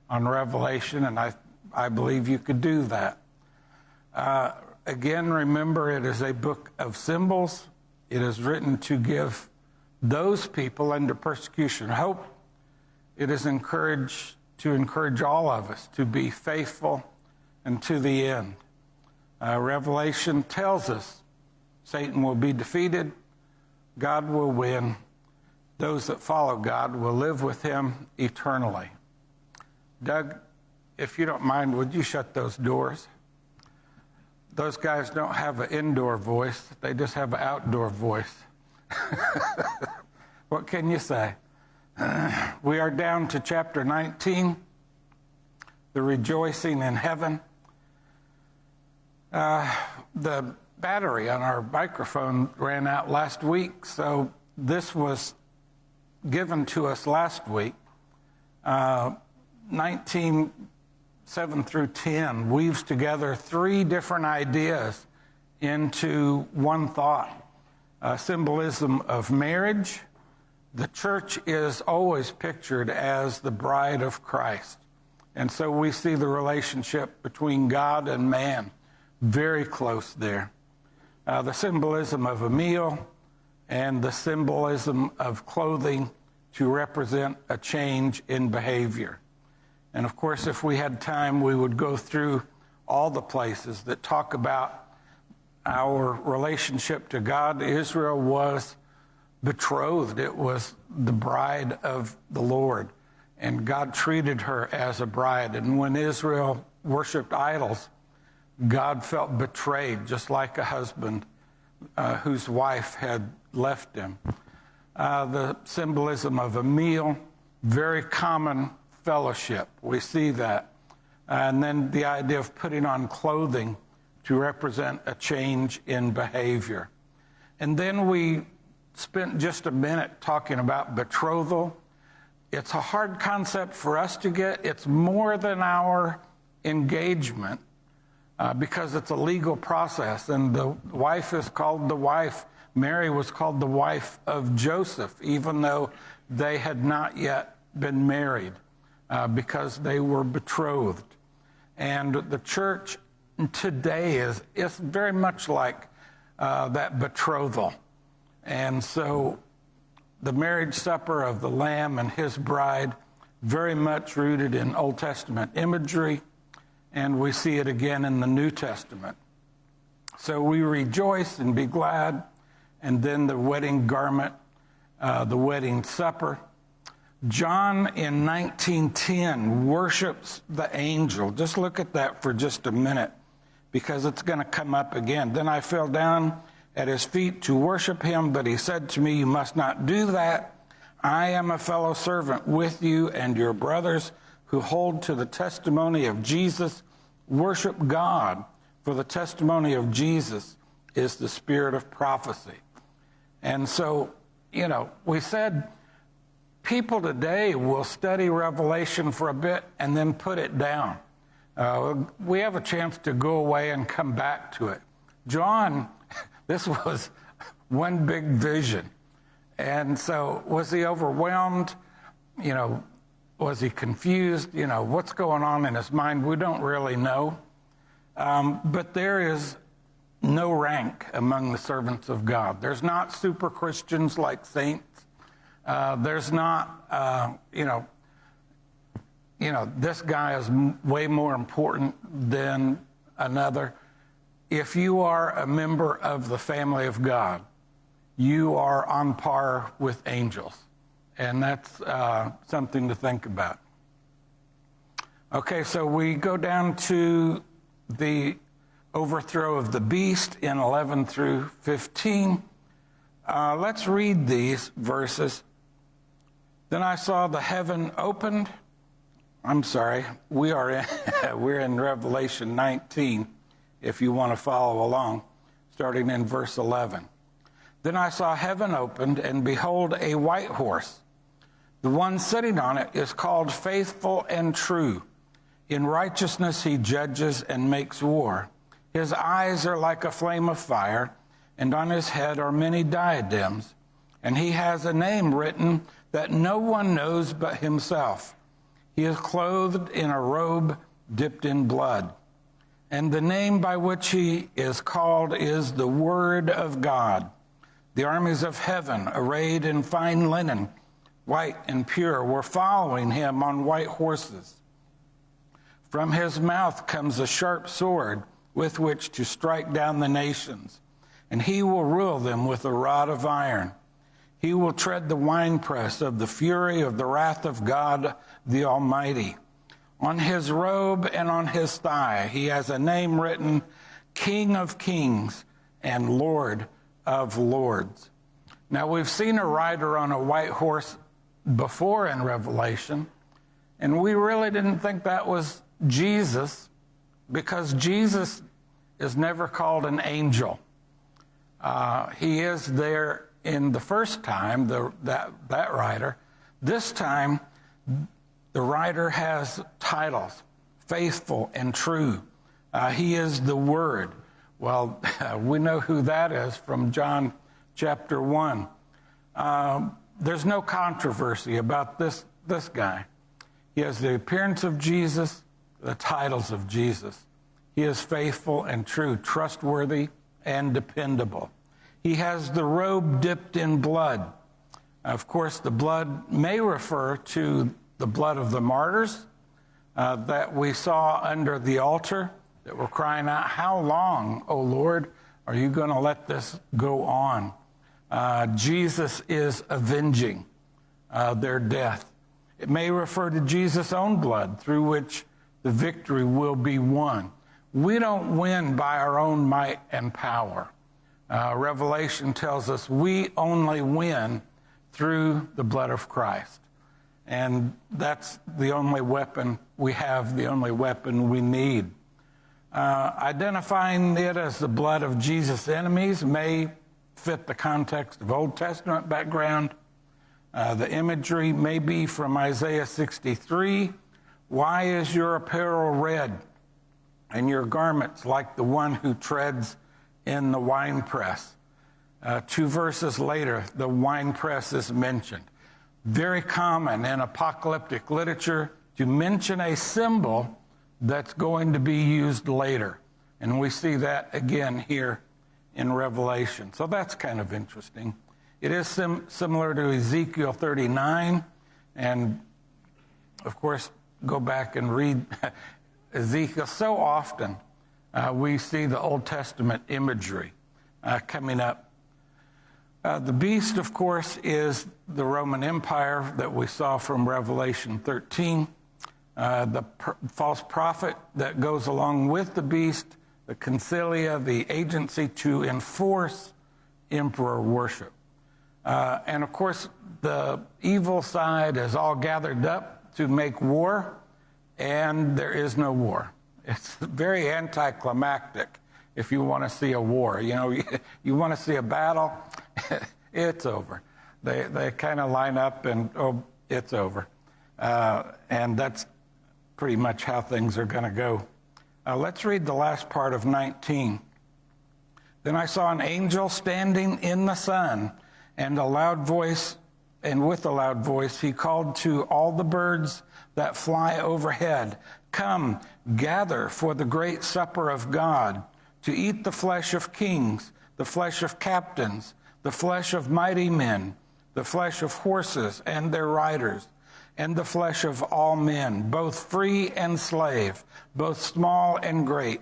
on Revelation, and I believe you could do that. Again, remember, it is a book of symbols. It is written to give those people under persecution hope. It is to encourage all of us to be faithful and to the end. Revelation tells us Satan will be defeated, God will win, those that follow God will live with him eternally. Doug, if you don't mind, would you shut those doors? Those guys don't have an indoor voice, they just have an outdoor voice. What can you say? We are down to chapter 19, the rejoicing in heaven. The battery on our microphone ran out last week, so this was given to us last week. 19:7 through 10 weaves together three different ideas into one thought. Symbolism of marriage. The church is always pictured as the bride of Christ. And so we see the relationship between God and man very close there. The symbolism of a meal and the symbolism of clothing to represent a change in behavior. And of course, if we had time, we would go through all the places that talk about our relationship to God. Israel was betrothed. It was the bride of the Lord, and God treated her as a bride. And when Israel worshiped idols, God felt betrayed, just like a husband whose wife had left him. The symbolism of a meal, very common fellowship. We see that. And then the idea of putting on clothing to represent a change in behavior. And then we spent just a minute talking about betrothal. It's a hard concept for us to get. It's more than our engagement because it's a legal process. And the wife is called the wife. Mary was called the wife of Joseph, even though they had not yet been married because they were betrothed. And the church today is very much like that betrothal. And so the marriage supper of the Lamb and his bride, very much rooted in Old Testament imagery, and we see it again in the New Testament. So we rejoice and be glad, and then the wedding garment, the wedding supper. John in 19:10 worships the angel. Just look at that for just a minute, because it's going to come up again. Then I fell down at his feet to worship him, but he said to me, "You must not do that. I am a fellow servant with you and your brothers who hold to the testimony of Jesus. Worship God, for the testimony of Jesus is the spirit of prophecy." And so, we said people today will study Revelation for a bit and then put it down. We have a chance to go away and come back to it. John, this was one big vision. And so was he overwhelmed? Was he confused? What's going on in his mind? We don't really know. But there is no rank among the servants of God. There's not super Christians like saints. There's not, this guy is way more important than another. If you are a member of the family of God, you are on par with angels. And that's something to think about. Okay, so we go down to the overthrow of the beast in 11 through 15. Let's read these verses. Then I saw the heaven opened. We're in Revelation 19, if you want to follow along, starting in verse 11. Then I saw heaven opened, and behold, a white horse. The one sitting on it is called Faithful and True. In righteousness he judges and makes war. His eyes are like a flame of fire, and on his head are many diadems. And he has a name written that no one knows but himself. He is clothed in a robe dipped in blood. And the name by which he is called is the Word of God. The armies of heaven, arrayed in fine linen, white and pure, were following him on white horses. From his mouth comes a sharp sword with which to strike down the nations, and he will rule them with a rod of iron. He will tread the winepress of the fury of the wrath of God the Almighty. On his robe and on his thigh he has a name written, King of Kings and Lord of Lords. Now, we've seen a rider on a white horse before in Revelation, and we really didn't think that was Jesus, because Jesus is never called an angel. He is there in the first time, that rider. This time, the rider has titles, faithful and true. He is the Word. Well, we know who that is from John chapter 1. There's no controversy about this guy. He has the appearance of Jesus, the titles of Jesus. He is faithful and true, trustworthy and dependable. He has the robe dipped in blood. Of course, the blood may refer to the blood of the martyrs that we saw under the altar, that were crying out, "How long, O Lord, are you going to let this go on?" Jesus is avenging their death. It may refer to Jesus' own blood, through which the victory will be won. We don't win by our own might and power. Revelation tells us we only win through the blood of Christ. And that's the only weapon we have, the only weapon we need. Identifying it as the blood of Jesus' enemies may fit the context of Old Testament background. The imagery may be from Isaiah 63. Why is your apparel red and your garments like the one who treads in the winepress? 2 verses later, the winepress is mentioned. Very common in apocalyptic literature to mention a symbol that's going to be used later. And we see that again here in Revelation. So that's kind of interesting. It is similar to Ezekiel 39. And, of course, go back and read Ezekiel. So often we see the Old Testament imagery coming up. The beast, of course, is the Roman Empire that we saw from Revelation 13. The false prophet that goes along with the beast, the concilia, the agency to enforce emperor worship. And, of course, the evil side is all gathered up to make war, and there is no war. It's very anticlimactic if you want to see a war. You know, you want to see a battle, it's over. They kind of line up and, oh, it's over. And that's pretty much how things are going to go. Let's read the last part of 19. Then I saw an angel standing in the sun, and with a loud voice he called to all the birds that fly overhead, "Come, gather for the great supper of God, to eat the flesh of kings, the flesh of captains, the flesh of mighty men, the flesh of horses and their riders, and the flesh of all men, both free and slave, both small and great.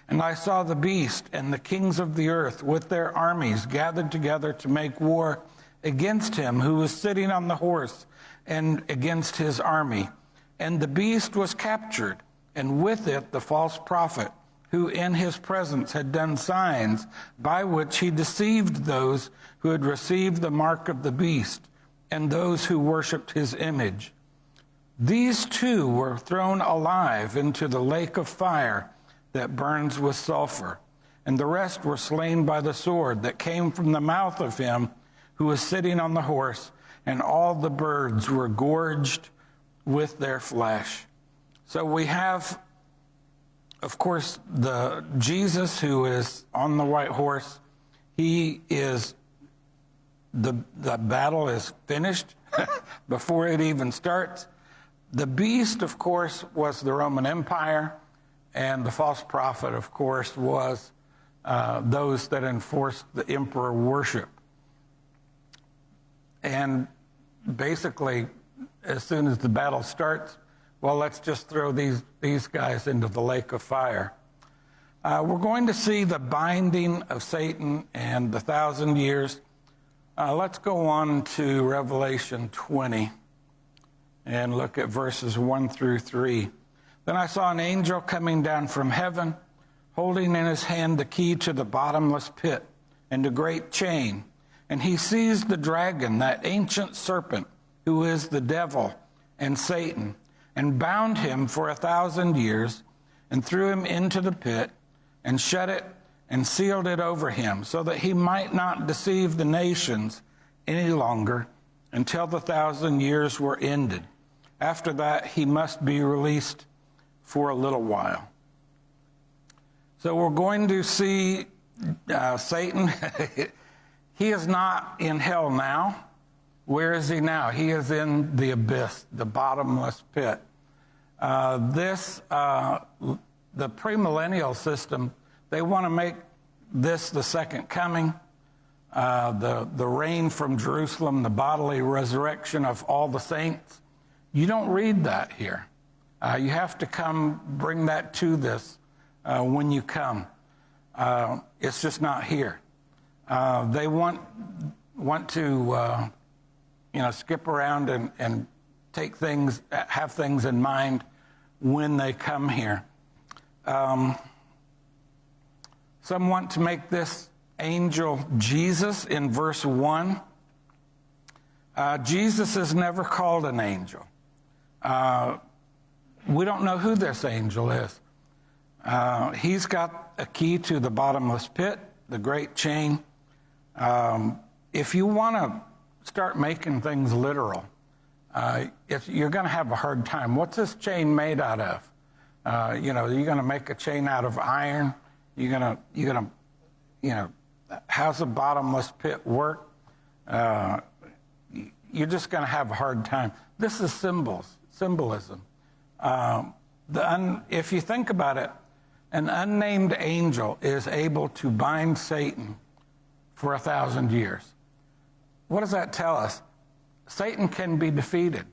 And I saw the beast and the kings of the earth with their armies gathered together to make war against him who was sitting on the horse and against his army. And the beast was captured, and with it the false prophet, who in his presence had done signs by which he deceived those who had received the mark of the beast and those who worshipped his image. These two were thrown alive into the lake of fire that burns with sulfur, and the rest were slain by the sword that came from the mouth of him who was sitting on the horse, and all the birds were gorged with their flesh. So we have, of course, the Jesus who is on the white horse. He is, the battle is finished before it even starts. The beast, of course, was the Roman Empire, and the false prophet, of course, was those that enforced the emperor worship. And basically, as soon as the battle starts, well, let's just throw these guys into the lake of fire. We're going to see the binding of Satan and the 1,000 years. Let's go on to Revelation 20 and look at verses 1 through 3. Then I saw an angel coming down from heaven, holding in his hand the key to the bottomless pit and a great chain. And he seized the dragon, that ancient serpent, who is the devil and Satan, and bound him for 1,000 years, and threw him into the pit, and shut it and sealed it over him, so that he might not deceive the nations any longer until the 1,000 years were ended. After that, he must be released for a little while. So we're going to see Satan. He is not in hell now. Where is he now? He is in the abyss, the bottomless pit. The premillennial system, they want to make this the second coming, the reign from Jerusalem, the bodily resurrection of all the saints. You don't read that here. You have to come bring that to this when you come. It's just not here. They want to skip around and take things, have things in mind when they come here. Some want to make this angel Jesus in verse 1. Jesus is never called an angel. We don't know who this angel is. He's got a key to the bottomless pit, the great chain. If you want to start making things literal, you're going to have a hard time. What's this chain made out of? You're going to make a chain out of iron. You're going to, how's the bottomless pit work? You're just going to have a hard time. This is symbolism. If you think about it, an unnamed angel is able to bind Satan for 1,000 years. What does that tell us? Satan can be defeated.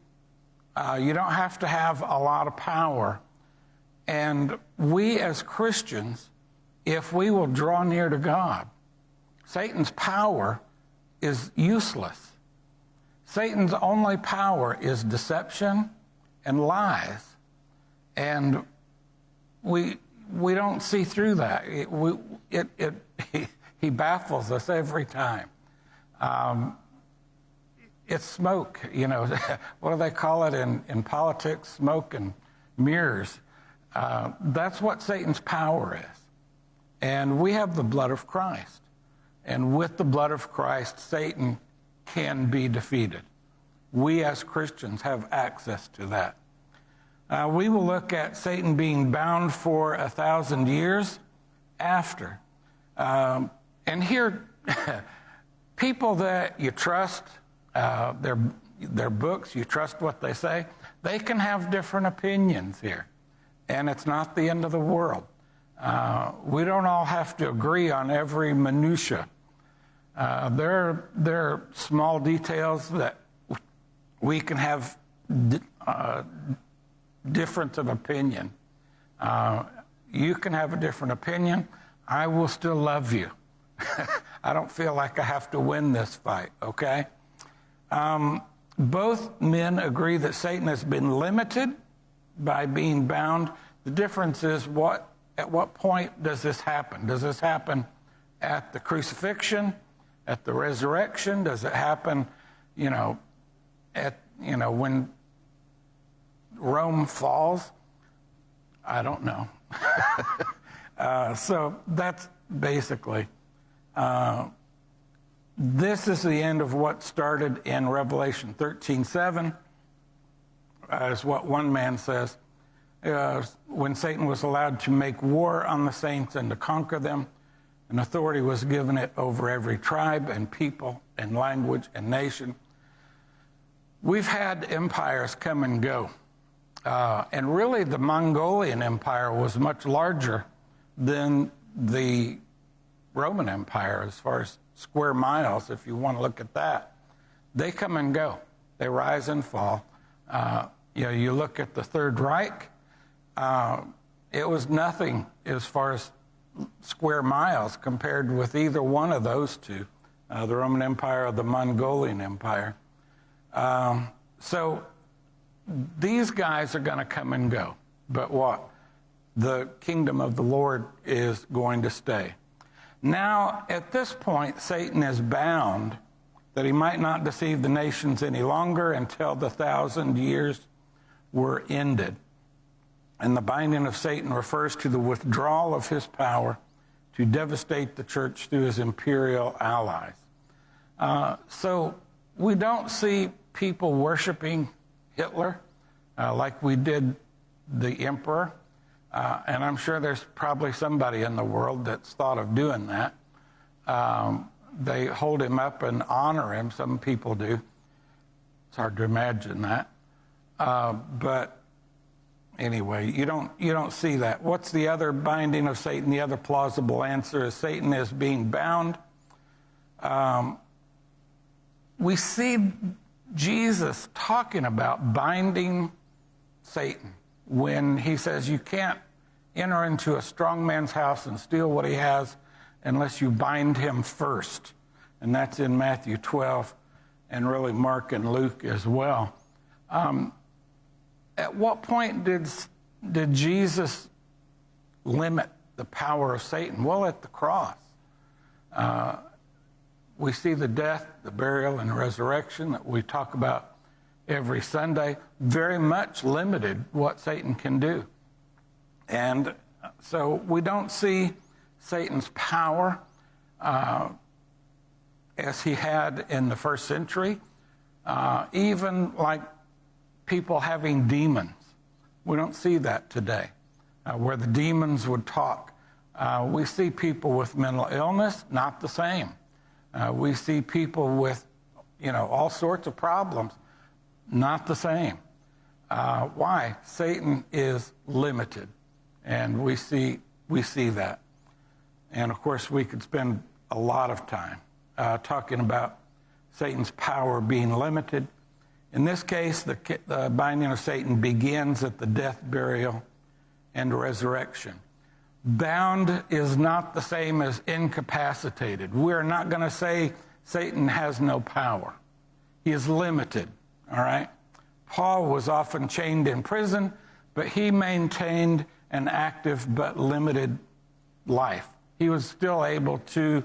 You don't have to have a lot of power. And we as Christians, if we will draw near to God, Satan's power is useless. Satan's only power is deception and lies. And we don't see through that. He baffles us every time. It's smoke, what do they call it in politics? Smoke and mirrors. That's what Satan's power is. And we have the blood of Christ. And with the blood of Christ, Satan can be defeated. We as Christians have access to that. We will look at Satan being bound for 1,000 years after. And here, people that you trust, their books, you trust what they say, they can have different opinions here. And it's not the end of the world. We don't all have to agree on every minutia. There are small details that we can have difference of opinion. You can have a different opinion. I will still love you. I don't feel like I have to win this fight, okay? Both men agree that Satan has been limited by being bound. The difference is at what point does this happen? Does this happen at the crucifixion, at the resurrection? Does it happen, when Rome falls? I don't know. So that's basically, this is the end of what started in Revelation 13:7, is what one man says. When Satan was allowed to make war on the saints and to conquer them, and authority was given it over every tribe and people and language and nation. We've had empires come and go. And really, the Mongolian Empire was much larger than the Roman Empire as far as square miles, if you want to look at that. They come and go. They rise and fall. You look at the Third Reich, it was nothing as far as square miles compared with either one of those two, the Roman Empire or the Mongolian Empire. So these guys are going to come and go. But what? The kingdom of the Lord is going to stay. Now, at this point, Satan is bound that he might not deceive the nations any longer until the 1,000 years were ended. And the binding of Satan refers to the withdrawal of his power to devastate the church through his imperial allies. So we don't see people worshiping Hitler like we did the emperor. And I'm sure there's probably somebody in the world that's thought of doing that. They hold him up and honor him. Some people do. It's hard to imagine that. But anyway, you don't see that. What's the other binding of Satan? The other plausible answer is Satan is being bound. We see Jesus talking about binding Satan when he says you can't enter into a strong man's house and steal what he has unless you bind him first. And that's in Matthew 12 and really Mark and Luke as well. At what point did Jesus limit the power of Satan? Well, at the cross. We see the death, the burial, and resurrection that we talk about every Sunday very much limited what Satan can do. And so we don't see Satan's power as he had in the first century, even like people having demons. We don't see that today, where the demons would talk. We see people with mental illness, not the same. We see people with, all sorts of problems, not the same. Why? Satan is limited, and we see that. And of course, we could spend a lot of time talking about Satan's power being limited. In this case, the binding of Satan begins at the death, burial, and resurrection. Bound is not the same as incapacitated. We're not going to say Satan has no power. He is limited, all right? Paul was often chained in prison, but he maintained an active but limited life. He was still able to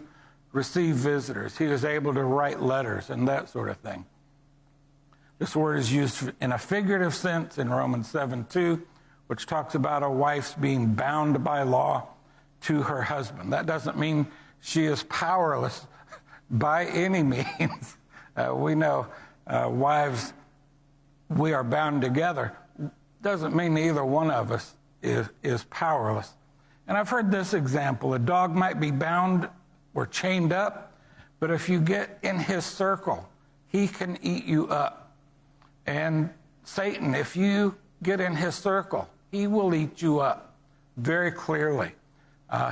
receive visitors. He was able to write letters and that sort of thing. This word is used in a figurative sense in Romans 7:2, which talks about a wife's being bound by law to her husband. That doesn't mean she is powerless by any means. We know wives, we are bound together. Doesn't mean either one of us is powerless. And I've heard this example. A dog might be bound or chained up, but if you get in his circle, he can eat you up. And Satan, if you get in his circle, he will eat you up very clearly.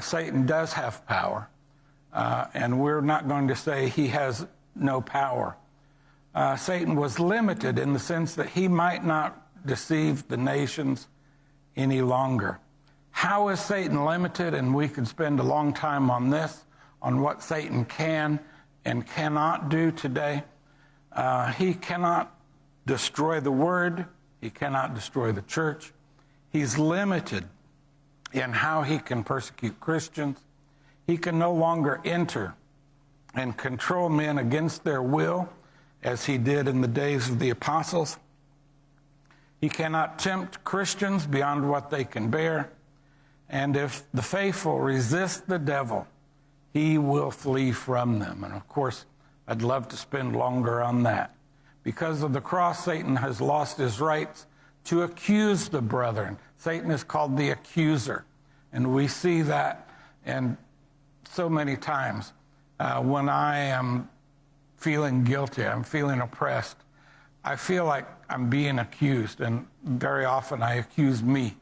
Satan does have power, and we're not going to say he has no power. Satan was limited in the sense that he might not deceive the nations any longer. How is Satan limited? And we could spend a long time on this, on what Satan can and cannot do today. He cannot destroy the word. He cannot destroy the church. He's limited in how he can persecute Christians. He can no longer enter and control men against their will, as he did in the days of the apostles. He cannot tempt Christians beyond what they can bear. And if the faithful resist the devil, he will flee from them. And of course, I'd love to spend longer on that. Because of the cross, Satan has lost his rights to accuse the brethren. Satan is called the accuser. And we see that and so many times when I am feeling guilty, I'm feeling oppressed, I feel like I'm being accused, and very often I accuse me.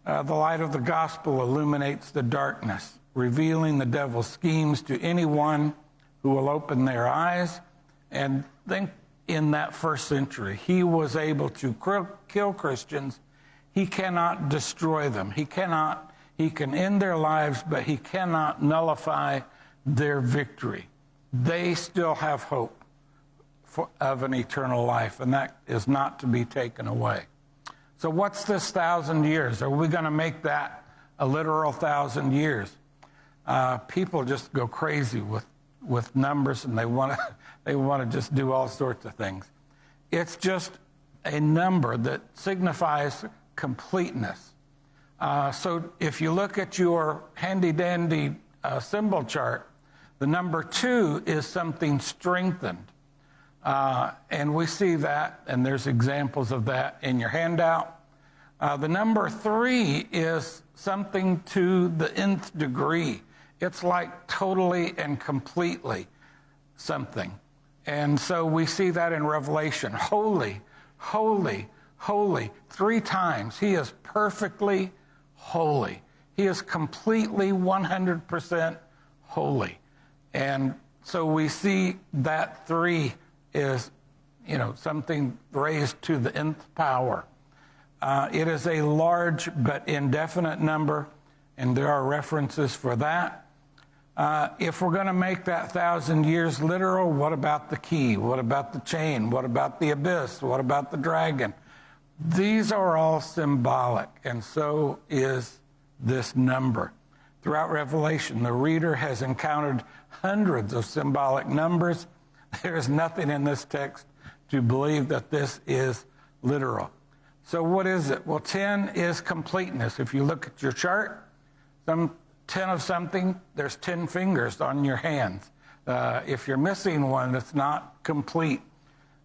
The light of the gospel illuminates the darkness, revealing the devil's schemes to anyone who will open their eyes. And think in that first century, he was able to kill Christians. He cannot destroy them. He can end their lives, but he cannot nullify their victory. They still have hope of an eternal life, and that is not to be taken away. So what's this 1,000 years? Are we going to make that a literal 1,000 years? People just go crazy with numbers, and they want to just do all sorts of things. It's just a number that signifies completeness. So if you look at your handy-dandy symbol chart, the number 2 is something strengthened. And we see that, and there's examples of that in your handout. The number 3 is something to the nth degree. It's like totally and completely something. And so we see that in Revelation. Holy, holy, holy. 3 times. He is perfectly holy. He is completely 100% holy. And so we see that 3 is, something raised to the nth power. It is a large but indefinite number, and there are references for that. If we're going to make that 1,000 years literal, what about the key? What about the chain? What about the abyss? What about the dragon? These are all symbolic, and so is this number. Throughout Revelation, the reader has encountered hundreds of symbolic numbers. There is nothing in this text to believe that this is literal. So what is it? Well, 10 is completeness. If you look at your chart, 10 of something, there's 10 fingers on your hands. If you're missing one, it's not complete.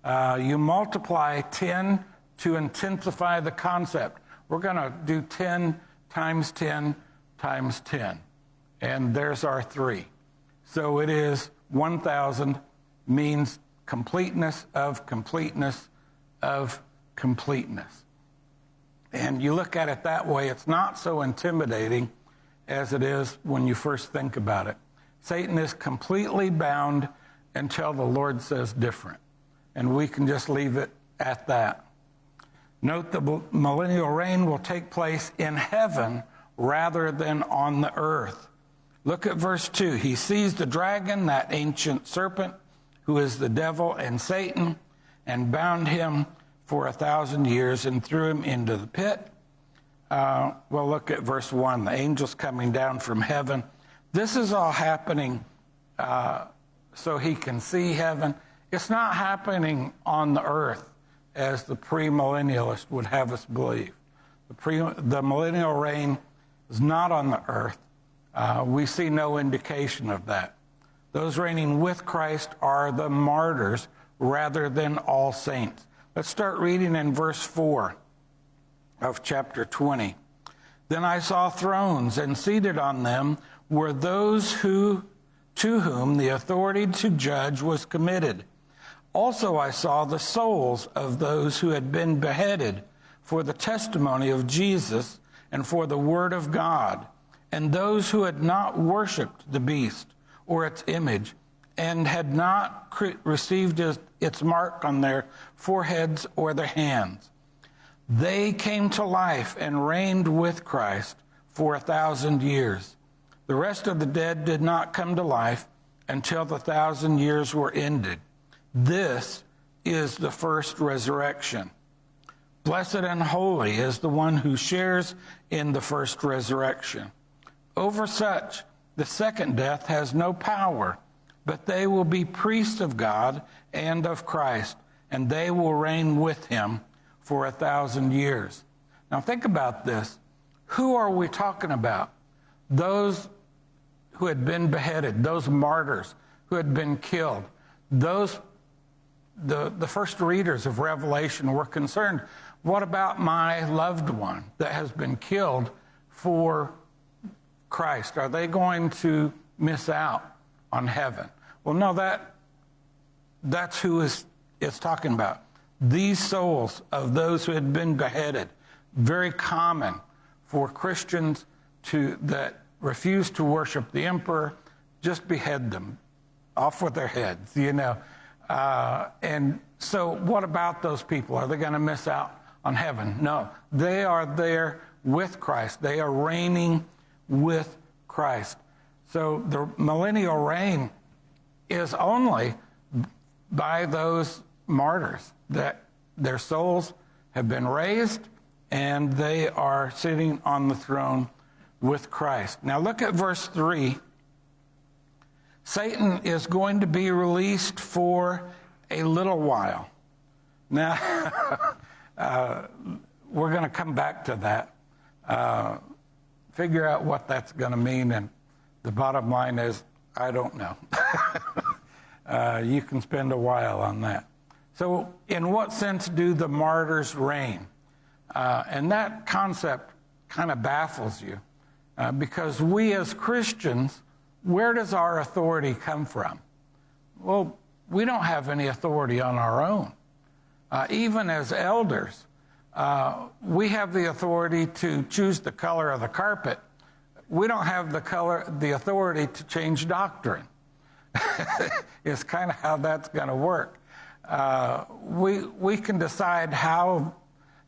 You multiply 10 to intensify the concept. We're going to do 10 times 10 times 10. And there's our 3. So it is 1,000 means completeness of completeness of completeness. And you look at it that way, it's not so intimidating as it is when you first think about it. Satan is completely bound until the Lord says different. And we can just leave it at that. Note the millennial reign will take place in heaven rather than on the earth. Look at verse 2. He sees the dragon, that ancient serpent, who is the devil and Satan, and bound him for 1,000 years and threw him into the pit. Well, look at verse 1. The angels coming down from heaven. This is all happening so he can see heaven. It's not happening on the earth as the premillennialist would have us believe. The millennial reign is not on the earth. We see no indication of that. Those reigning with Christ are the martyrs rather than all saints. Let's start reading in verse 4 of chapter 20. Then I saw thrones, and seated on them were those to whom the authority to judge was committed. Also I saw the souls of those who had been beheaded for the testimony of Jesus and for the word of God, and those who had not worshipped the beast or its image, and had not received its mark on their foreheads or their hands. They came to life and reigned with Christ for 1,000 years. The rest of the dead did not come to life until the 1,000 years were ended. This is the first resurrection. Blessed and holy is the one who shares in the first resurrection. Over such, the second death has no power, but they will be priests of God and of Christ, and they will reign with him for 1,000 years. Now think about this. Who are we talking about? Those who had been beheaded, those martyrs who had been killed. The first readers of Revelation were concerned, what about my loved one that has been killed for Christ? Are they going to miss out on heaven? Well, no, that's who it's talking about. these souls of those who had been beheaded. Very common for Christians that refuse to worship the emperor, just behead them, off with their heads, and so what about those people? Are they going to miss out on heaven? No, they are there with Christ. They are reigning with Christ. So the millennial reign is only by those martyrs, that their souls have been raised and they are sitting on the throne with Christ. Now look at verse 3. Satan is going to be released for a little while. Now, we're going to come back to that, figure out what that's going to mean, and the bottom line is, I don't know. You can spend a while on that. So in what sense do the martyrs reign? And that concept kind of baffles you, because we as Christians, where does our authority come from? Well, we don't have any authority on our own. Even as elders, we have the authority to choose the color of the carpet. We don't have the authority to change doctrine. It's kind of how that's going to work. We can decide how,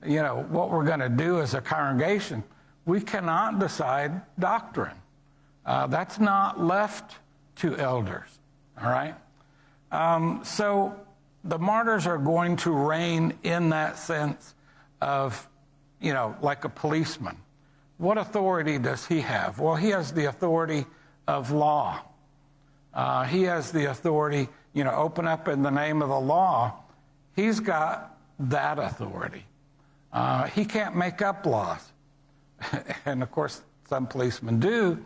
what we're going to do as a congregation. We cannot decide doctrine. That's not left to elders, all right? So the martyrs are going to reign in that sense of, like a policeman. What authority does he have? Well, he has the authority of law. He has the authority, open up in the name of the law. He's got that authority. He can't make up laws. And of course, some policemen do.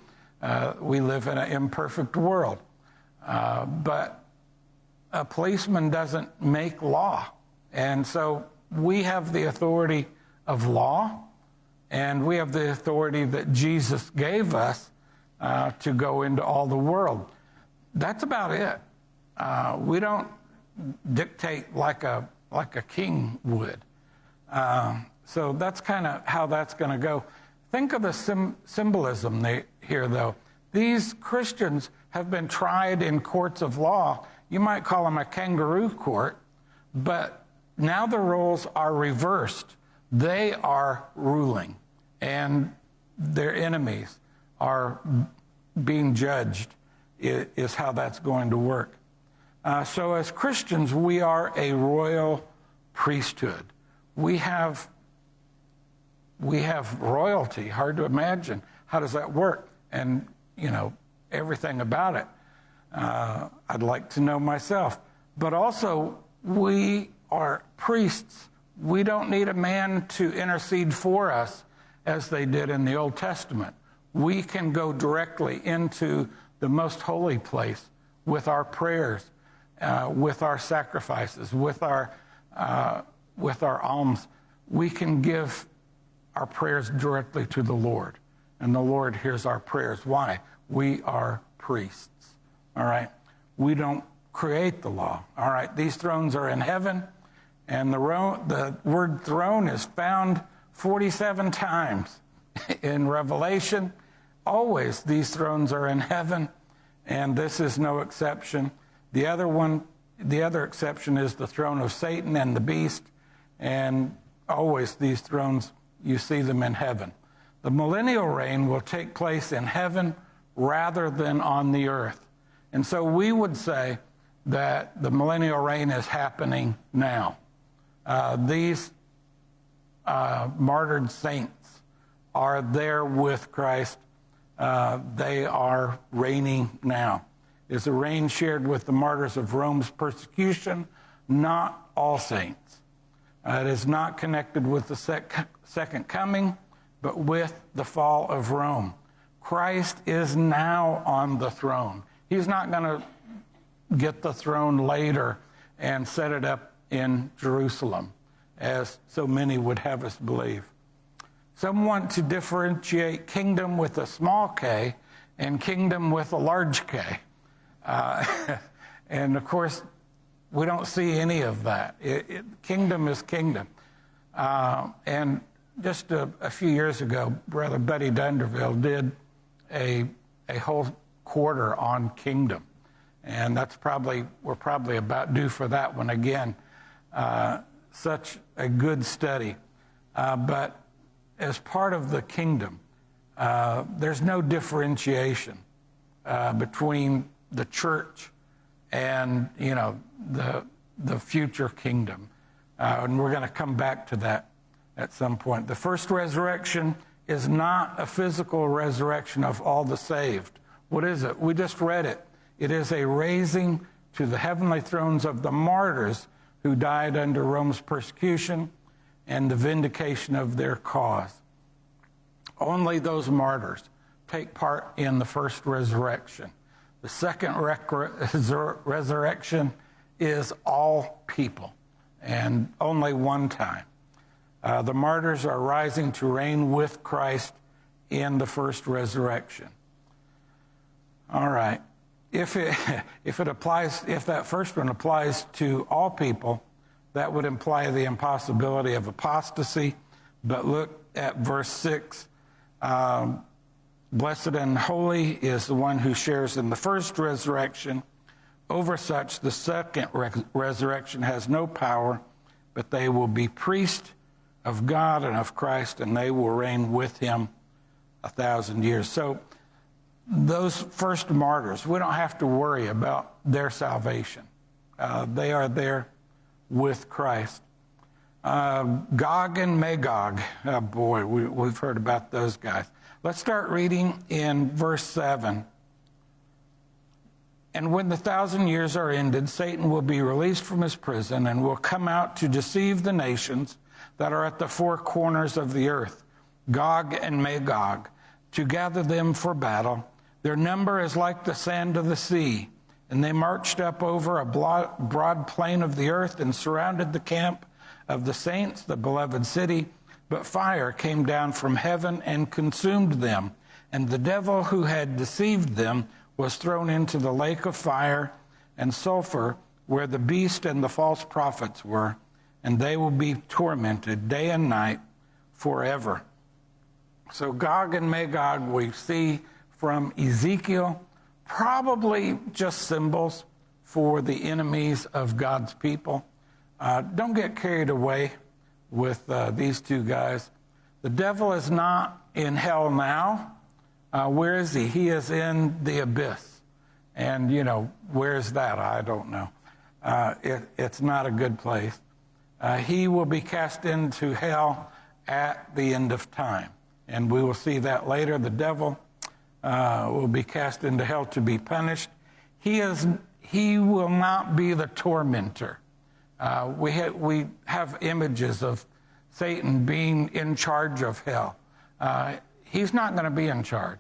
We live in an imperfect world. But a policeman doesn't make law. And so we have the authority of law, and we have the authority that Jesus gave us to go into all the world. That's about it. We don't dictate like a king would. So that's kind of how that's going to go. Think of the symbolism here, though. These Christians have been tried in courts of law. You might call them a kangaroo court, but now the roles are reversed. They are ruling, and their enemies are being judged, is how that's going to work. So as Christians, we are a royal priesthood. We have royalty. Hard to imagine. How does that work? And, everything about it. I'd like to know myself. But also, we are priests. We don't need a man to intercede for us as they did in the Old Testament. We can go directly into the most holy place with our prayers, with our sacrifices, with our alms. We can give our prayers directly to the Lord, and the Lord hears our prayers. Why? We are priests, all right? We don't create the law, all right? These thrones are in heaven, and the word throne is found 47 times in Revelation. Always these thrones are in heaven, and this is no exception. The other exception is the throne of Satan and the beast, and always these thrones, you see them in heaven. The millennial reign will take place in heaven rather than on the earth. And so we would say that the millennial reign is happening now. These martyred saints are there with Christ. They are reigning now. It's a reign shared with the martyrs of Rome's persecution, not all saints. It is not connected with the second coming, but with the fall of Rome. Christ is now on the throne. He's not going to get the throne later and set it up in Jerusalem, as so many would have us believe. Some want to differentiate kingdom with a small k and kingdom with a large K. And of course, we don't see any of that. Kingdom is kingdom. And just a few years ago, Brother Buddy Dunderville did a whole quarter on kingdom. And we're probably about due for that one again. Such a good study. But as part of the kingdom, there's no differentiation between the church and, the future kingdom. And we're going to come back to that at some point. The first resurrection is not a physical resurrection of all the saved. What is it? We just read it. It is a raising to the heavenly thrones of the martyrs who died under Rome's persecution and the vindication of their cause. Only those martyrs take part in the first resurrection. The second resurrection is all people, and only one time. The martyrs are rising to reign with Christ in the first resurrection. All right. If that first one applies to all people, that would imply the impossibility of apostasy. But look at verse 6. Blessed and holy is the one who shares in the first resurrection. Over such, the second resurrection has no power, but they will be priests of God and of Christ, and they will reign with him 1,000 years. So those first martyrs, we don't have to worry about their salvation. They are there with Christ. Gog and Magog, oh boy, we've heard about those guys. Let's start reading in verse 7. And when the 1,000 years are ended, Satan will be released from his prison and will come out to deceive the nations that are at the four corners of the earth, Gog and Magog, to gather them for battle. Their number is like the sand of the sea. And they marched up over a broad plain of the earth and surrounded the camp of the saints, the beloved city. But fire came down from heaven and consumed them. And the devil who had deceived them was thrown into the lake of fire and sulfur, where the beast and the false prophets were. And they will be tormented day and night forever. So Gog and Magog we see from Ezekiel, probably just symbols for the enemies of God's people. Don't get carried away with these two guys. The devil is not in hell now. Where is he? He is in the abyss. And, where's that? I don't know. It's not a good place. He will be cast into hell at the end of time. And we will see that later. The devil will be cast into hell to be punished. He will not be the tormentor. We have images of Satan being in charge of hell. He's not going to be in charge.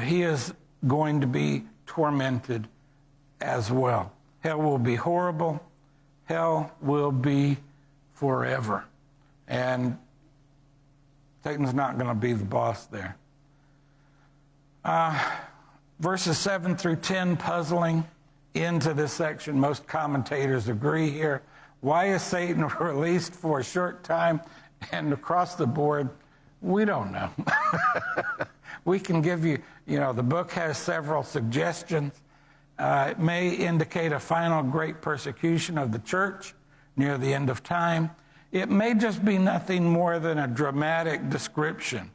He is going to be tormented as well. Hell will be horrible. Hell will be forever. And Satan's not going to be the boss there. Verses 7 through 10, puzzling into this section. Most commentators agree here. Why is Satan released for a short time and across the board? We don't know. We can give you, the book has several suggestions. It may indicate a final great persecution of the church near the end of time. It may just be nothing more than a dramatic description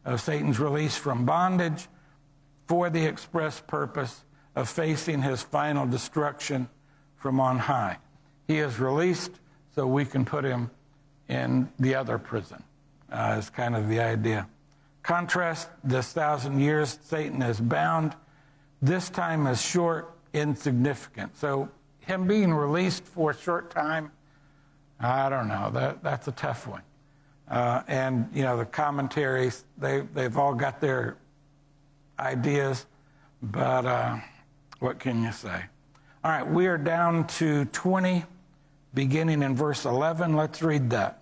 of Satan's release from bondage for the express purpose of facing his final destruction from on high. He is released so we can put him in the other prison, is kind of the idea. Contrast this 1,000 years, Satan is bound. This time is short, insignificant. So him being released for a short time, I don't know. That's a tough one. And, the commentaries, they've all got their ideas, but what can you say? All right, we are down to 20, beginning in verse 11. Let's read that.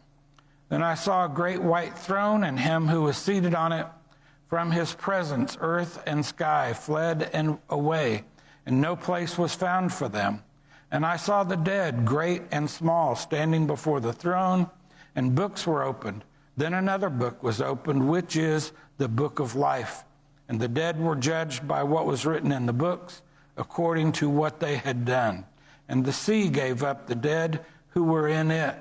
Then I saw a great white throne and him who was seated on it. From his presence, earth and sky fled and away, and no place was found for them. And I saw the dead, great and small, standing before the throne, and books were opened. Then another book was opened, which is the book of life. And the dead were judged by what was written in the books, according to what they had done. And the sea gave up the dead who were in it.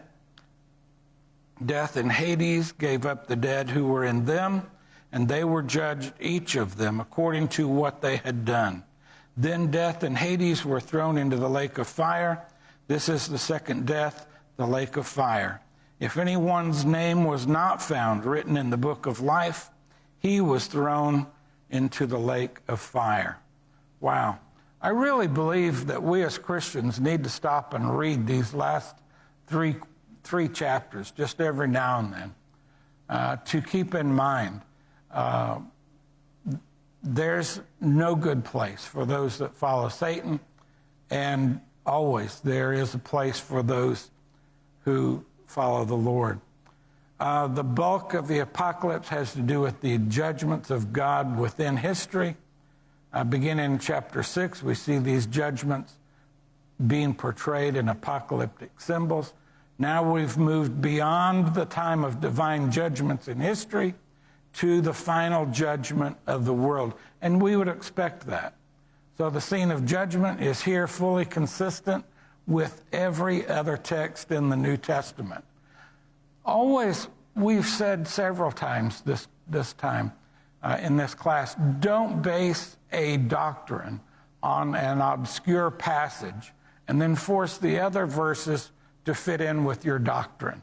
Death and Hades gave up the dead who were in them, and they were judged, each of them, according to what they had done. Then death and Hades were thrown into the lake of fire. This is the second death, the lake of fire. If anyone's name was not found written in the book of life, he was thrown into the lake of fire. Wow. I really believe that we as Christians need to stop and read these last three chapters just every now and then to keep in mind there's no good place for those that follow Satan, and always there is a place for those who follow the Lord. The bulk of the apocalypse has to do with the judgments of God within history. Beginning in chapter 6, we see these judgments being portrayed in apocalyptic symbols. Now we've moved beyond the time of divine judgments in history to the final judgment of the world. And we would expect that. So the scene of judgment is here fully consistent with every other text in the New Testament. Always, we've said several times this time in this class, don't base a doctrine on an obscure passage and then force the other verses to fit in with your doctrine.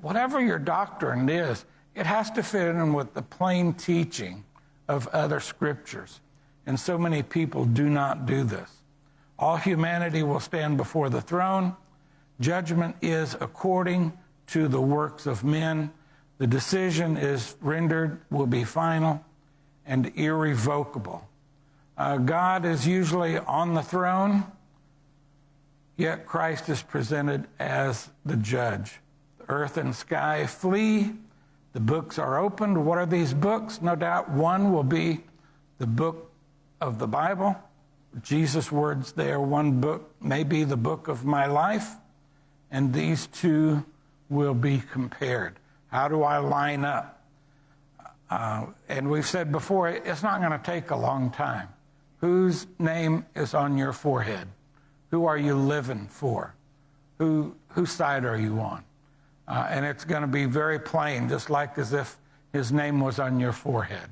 Whatever your doctrine is, it has to fit in with the plain teaching of other scriptures. And so many people do not do this. All humanity will stand before the throne. Judgment is according to the works of men. The decision is rendered, will be final and irrevocable. God is usually on the throne, yet Christ is presented as the judge. The earth and sky flee. The books are opened. What are these books? No doubt one will be the book of the Bible. Jesus' words there, one book may be the book of my life, and these two will be compared. How do I line up? And we've said before, it's not going to take a long time. Whose name is on your forehead? Who are you living for? Whose side are you on? And it's going to be very plain, just like as if his name was on your forehead.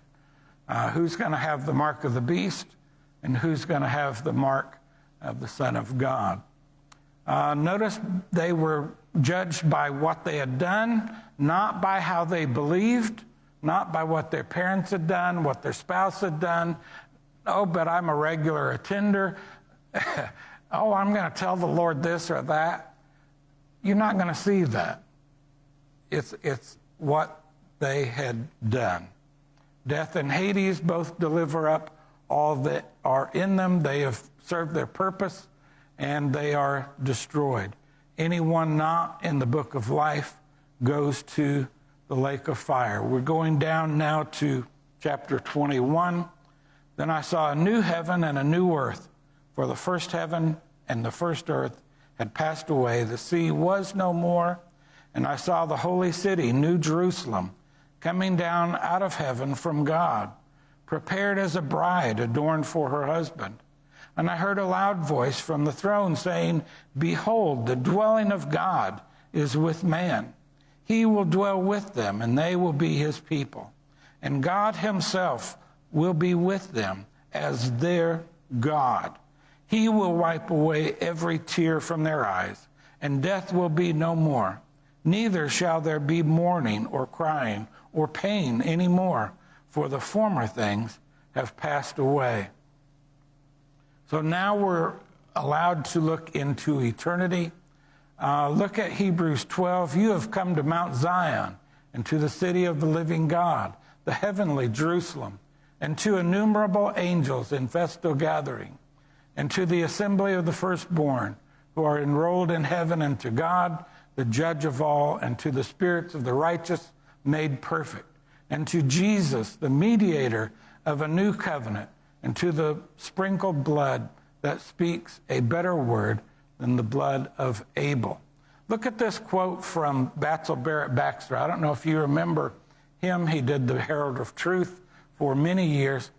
Who's going to have the mark of the beast, and who's going to have the mark of the Son of God? Notice they were judged by what they had done, not by how they believed, not by what their parents had done, what their spouse had done. Oh, but I'm a regular attender. Oh, I'm going to tell the Lord this or that. You're not going to see that. It's what they had done. Death and Hades both deliver up all that are in them. They have served their purpose, and they are destroyed. Anyone not in the book of life goes to the lake of fire. We're going down now to chapter 21. Then I saw a new heaven and a new earth, for the first heaven and the first earth had passed away. The sea was no more. And I saw the holy city, New Jerusalem, coming down out of heaven from God, prepared as a bride adorned for her husband. And I heard a loud voice from the throne saying, behold, the dwelling of God is with man. He will dwell with them, and they will be his people. And God himself will be with them as their God. He will wipe away every tear from their eyes, and death will be no more. Neither shall there be mourning or crying or pain any more, for the former things have passed away. So now we're allowed to look into eternity. Look at Hebrews 12. You have come to Mount Zion and to the city of the living God, the heavenly Jerusalem, and to innumerable angels in festal gathering, and to the assembly of the firstborn who are enrolled in heaven, and to God, the judge of all, and to the spirits of the righteous made perfect, and to Jesus, the mediator of a new covenant, and to the sprinkled blood that speaks a better word than the blood of Abel. Look at this quote from Batsell Barrett Baxter. I don't know if you remember him. He did the Herald of Truth for many years.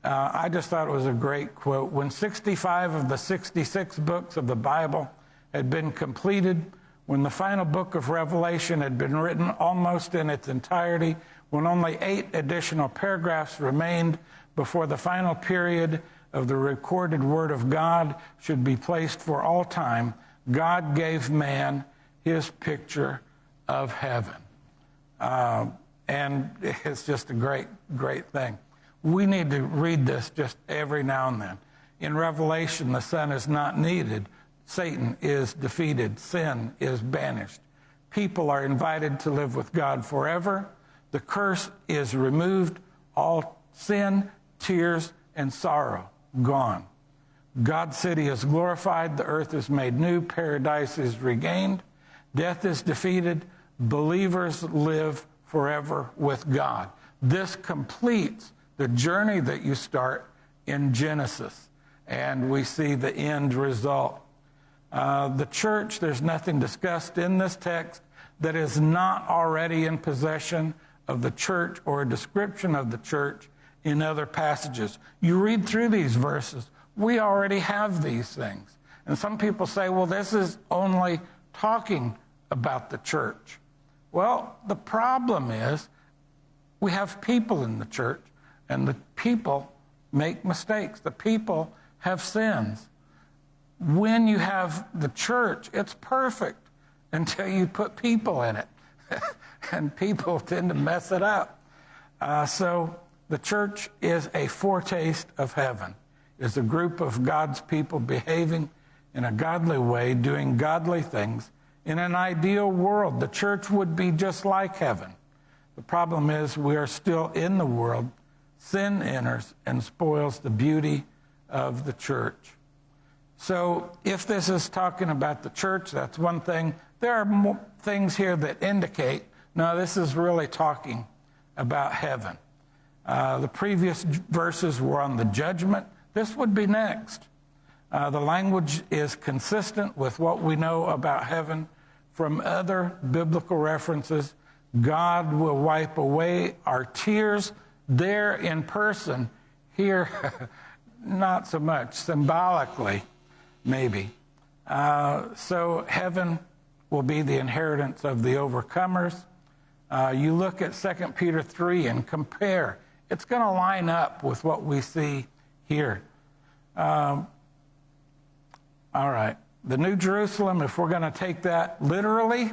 I just thought it was a great quote. When 65 of the 66 books of the Bible had been completed, when the final book of Revelation had been written almost in its entirety, when only 8 additional paragraphs remained before the final period of the recorded Word of God should be placed for all time, God gave man his picture of heaven. And it's just a great, great thing. We need to read this just every now and then. In Revelation, the Son is not needed. Satan is defeated. Sin is banished. People are invited to live with God forever. The curse is removed. All sin, tears, and sorrow gone. God's city is glorified. The earth is made new. Paradise is regained. Death is defeated. Believers live forever with God. This completes the journey that you start in Genesis, and we see the end result. The church, there's nothing discussed in this text that is not already in possession of the church or a description of the church in other passages. You read through these verses, we already have these things. And some people say, well, this is only talking about the church. Well, the problem is we have people in the church, and the people make mistakes. The people have sins. When you have the church, it's perfect until you put people in it. And people tend to mess it up. So the church is a foretaste of heaven. It's a group of God's people behaving in a godly way, doing godly things. In an ideal world, the church would be just like heaven. The problem is we are still in the world. Sin enters and spoils the beauty of the church. So if this is talking about the church, that's one thing. There are more things here that indicate, no, this is really talking about heaven. The previous verses were on the judgment. This would be next. The language is consistent with what we know about heaven from other biblical references. God will wipe away our tears there in person. Here, not so much. Symbolically, maybe. So heaven will be the inheritance of the overcomers. You look at 2 Peter 3 and compare. It's going to line up with what we see here. All right. The New Jerusalem, if we're going to take that literally,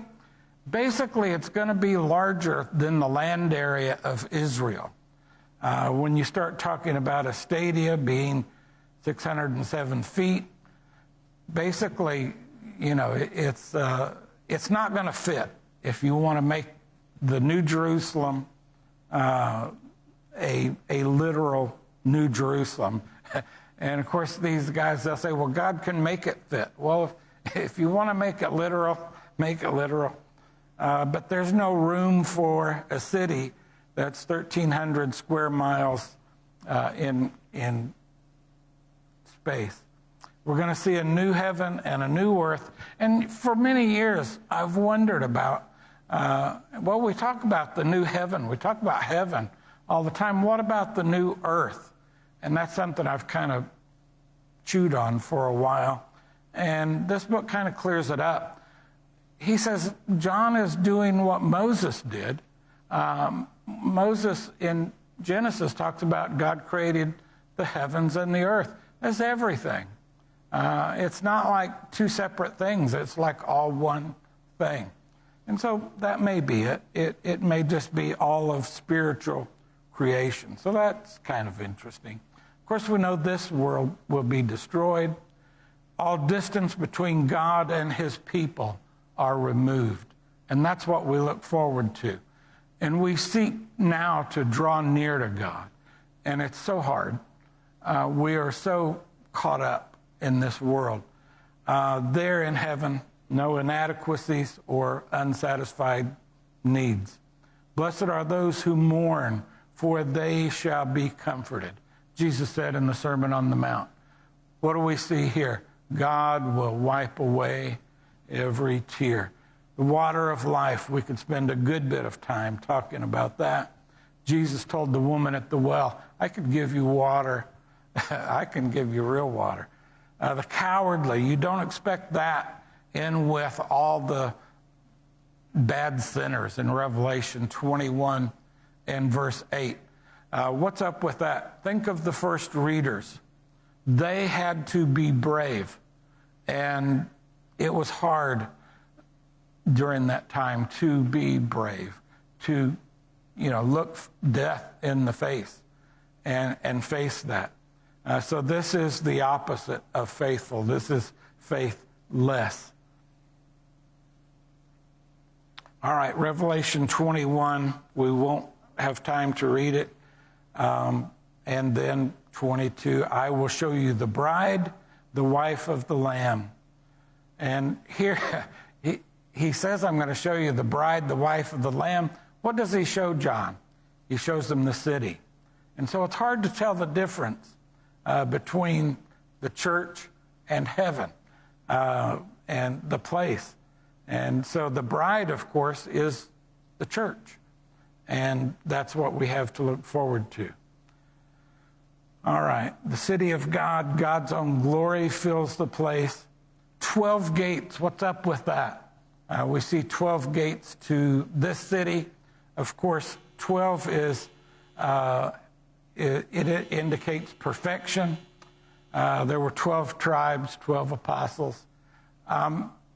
basically it's going to be larger than the land area of Israel. When you start talking about a stadia being 607 feet, basically, you know, it's not going to fit if you want to make the New Jerusalem a literal New Jerusalem. And of course, these guys, they'll say, well, God can make it fit. Well, if you want to make it literal, make it literal. But there's no room for a city that's 1,300 square miles in space. We're going to see a new heaven and a new earth. And for many years, I've wondered about, well, we talk about the new heaven. We talk about heaven all the time. What about the new earth? And that's something I've kind of chewed on for a while. And this book kind of clears it up. He says John is doing what Moses did. Moses in Genesis talks about God created the heavens and the earth. That's everything. It's not like two separate things. It's like all one thing. And so that may be it. It may just be all of spiritual creation. So that's kind of interesting. Of course, we know this world will be destroyed. All distance between God and his people are removed. And that's what we look forward to. And we seek now to draw near to God. And it's so hard. We are so caught up in this world. There in heaven, no inadequacies or unsatisfied needs. Blessed are those who mourn, for they shall be comforted. Jesus said in the Sermon on the Mount. What do we see here? God will wipe away every tear. The water of life, we could spend a good bit of time talking about that. Jesus told the woman at the well, I could give you water. I can give you real water. The cowardly, you don't expect that in with all the bad sinners in Revelation 21 and verse 8. What's up with that? Think of the first readers. They had to be brave, and it was hard during that time to be brave, to look death in the face and face that. So this is the opposite of faithful. This is faithless. All right, Revelation 21, we won't have time to read it. And then 22, I will show you the bride, the wife of the Lamb. And here he says, I'm going to show you the bride, the wife of the Lamb. What does he show John? He shows them the city. And so it's hard to tell the difference between the church and heaven and the place. And so the bride, of course, is the church. And that's what we have to look forward to. All right, the city of God, God's own glory fills the place. 12 gates, what's up with that? We see 12 gates to this city. Of course, 12 is, it indicates perfection. There were 12 tribes, 12 apostles.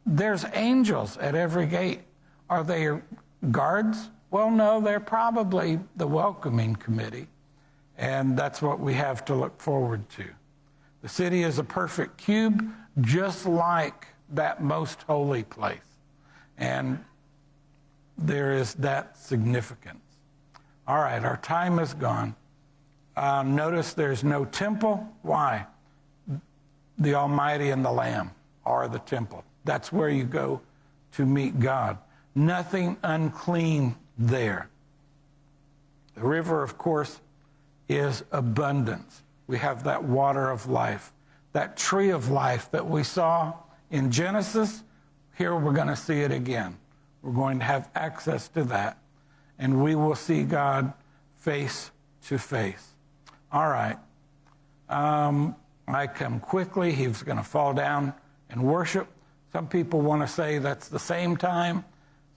There's angels at every gate. Are they guards? Well, no, they're probably the welcoming committee. And that's what we have to look forward to. The city is a perfect cube, just like that most holy place. And there is that significance. All right, our time is gone. Notice there's no temple. Why? The Almighty and the Lamb are the temple. That's where you go to meet God. Nothing unclean there. The river, of course, is abundance. We have that water of life, that tree of life that we saw in Genesis. Here we're going to see it again. We're going to have access to that, and we will see God face to face. All right. I come quickly. He's going to fall down and worship. Some people want to say that's the same time.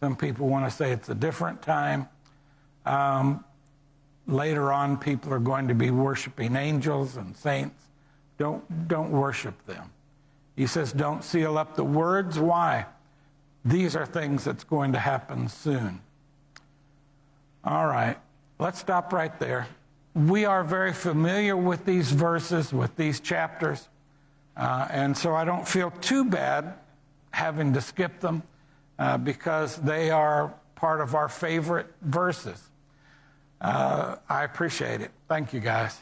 Some people want to say it's a different time. Later on, people are going to be worshiping angels and saints. Don't worship them. He says, don't seal up the words. Why? These are things that's going to happen soon. All right, let's stop right there. We are very familiar with these verses, with these chapters, and so I don't feel too bad having to skip them because they are part of our favorite verses. I appreciate it. Thank you, guys.